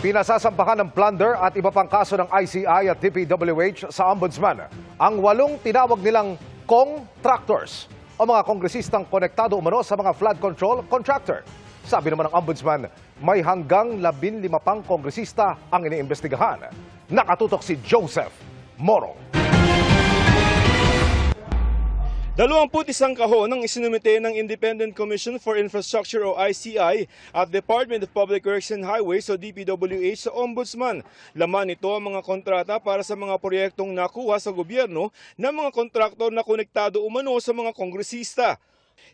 Pinasasampahan ng plunder at iba pang kaso ng ICI at DPWH sa Ombudsman ang 8 tinawag nilang contractors o mga kongresistang konektado umano sa mga flood control contractor. Sabi naman ng Ombudsman, may hanggang 15 pang kongresista ang iniimbestigahan. Nakatutok si Joseph Morong. 21 kahon ang isinumite ng Independent Commission for Infrastructure o ICI at Department of Public Works and Highways o DPWH sa Ombudsman. Laman nito ang mga kontrata para sa mga proyektong nakuha sa gobyerno ng mga kontraktor na konektado umano sa mga kongresista.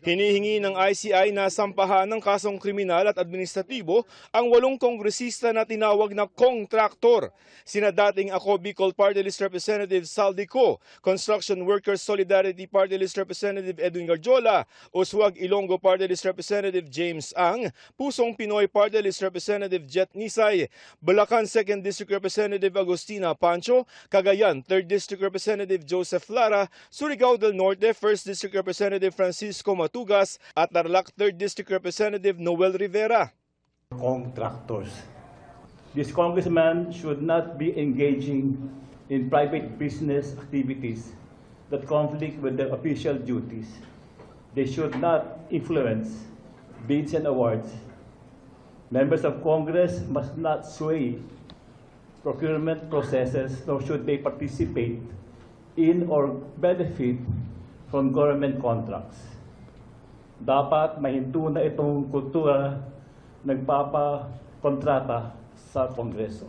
Hinihingi ng ICI na sampahan ng kasong kriminal at administratibo ang 8 kongresista na tinawag na contractor. Sina dating Ako Bicol Party List Representative Saldico, Construction Workers Solidarity Party List Representative Edwin Garjola, Uswag Ilonggo Party List Representative James Ang, Pusong Pinoy Party List Representative Jet Nisay, Bulacan 2nd District Representative Agustina Pancho, Cagayan 3rd District Representative Joseph Lara, Surigao del Norte 1st District Representative Francisco Matugas at Tarlac 3rd District Representative Noel Rivera. Contractors. These congressmen should not be engaging in private business activities that conflict with their official duties. They should not influence bids and awards. Members of Congress must not sway procurement processes, nor should they participate in or benefit from government contracts. Dapat mahinto na itong kultura nagpapakontrata sa Kongreso.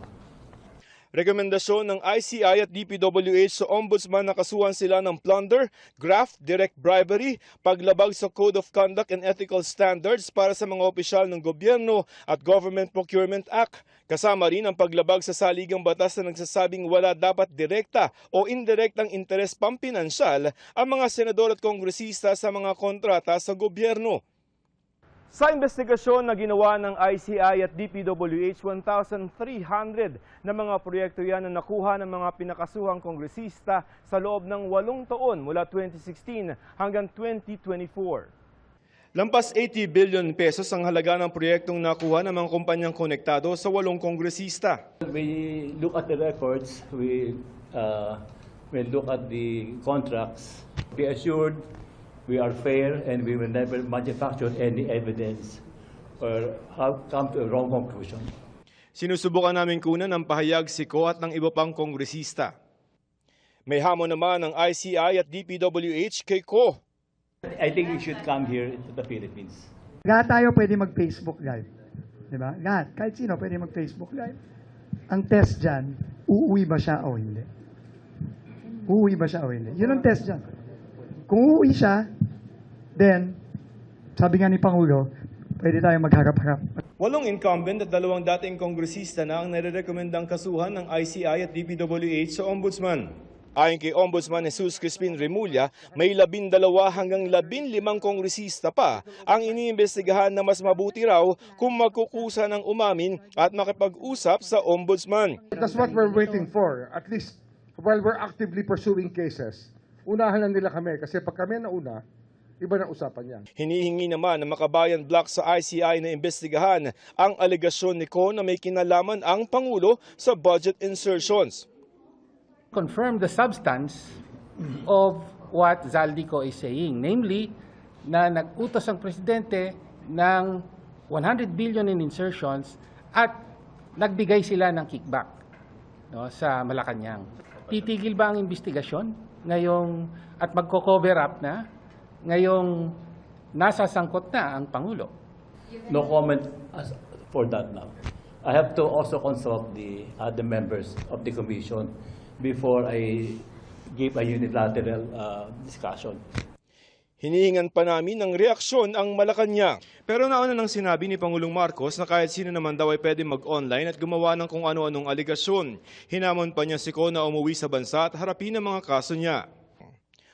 Rekomendasyon ng ICI at DPWH sa Ombudsman na kasuhan sila ng plunder, graft, direct bribery, paglabag sa Code of Conduct and Ethical Standards para sa mga opisyal ng gobyerno at Government Procurement Act. Kasama rin ang paglabag sa saligang batas na nagsasabing wala dapat direkta o indirektang interes pampinansyal ang mga senador at kongresista sa mga kontrata sa gobyerno. Sa investigasyon na ginawa ng ICI at DPWH, 1,300 na mga proyekto yan na nakuha ng mga pinakasuhang kongresista sa loob ng 8 taon mula 2016 hanggang 2024. Lampas 80 billion pesos ang halaga ng proyektong nakuha ng mga kumpanyang konektado sa 8 kongresista. We look at the records, we look at the contracts. Be assured, we are fair and we will never manufacture any evidence or come to a wrong conclusion. Sinusubukan namin kunan ng pahayag si Ko at ng iba pang kongresista. May hamon naman ng ICI at DPWH kay Ko. I think we should come here to the Philippines. Lahat tayo pwede mag-Facebook Live. Diba? Lahat. Kahit sino pwede mag-Facebook Live. Ang test dyan, uuwi ba siya o hindi? Uuwi ba siya o hindi? Yun ang test dyan. Kung uuwi siya, then, sabi nga ni Pangulo, pwede tayo magharap-harap. 8 incumbent at 2 dating kongresista na ang nare-rekomendang kasuhan ng ICI at DPWH sa Ombudsman. Ayon kay Ombudsman Jesus Crispin Remulla, may 12 hanggang 15 kongresista pa ang iniimbestigahan na mas mabuti raw kung magkukusa ng umamin at makipag-usap sa Ombudsman. That's what we're waiting for. At least while we're actively pursuing cases, unahan na nila kami kasi pag kami nauna, iba na usapan yan. Hinihingi naman ng Makabayan Block sa ICI na imbestigahan ang alegasyon ni Ko na may kinalaman ang Pangulo sa budget insertions. Confirm the substance of what Zaldico is saying, namely na nag-utos ang presidente ng 100 billion in insertions at nagbigay sila ng kickback, no, sa Malacanang. Titigil ba ang investigasyon ngayong at magko-cover up na ngayong nasasangkot na ang Pangulo? No comment for that now. I have to also consult the other members of the commission before I give a unilateral discussion. Hinihingan pa namin ng reaksyon ang Malacanang. Pero nauna nang sinabi ni Pangulong Marcos na kahit sino naman daw ay pwede mag-online at gumawa ng kung ano-anong aligasyon. Hinamon pa niya si Ko na umuwi sa bansa at harapin ang mga kaso niya.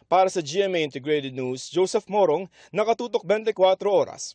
Para sa GMA Integrated News, Joseph Morong, Nakatutok 24 Oras.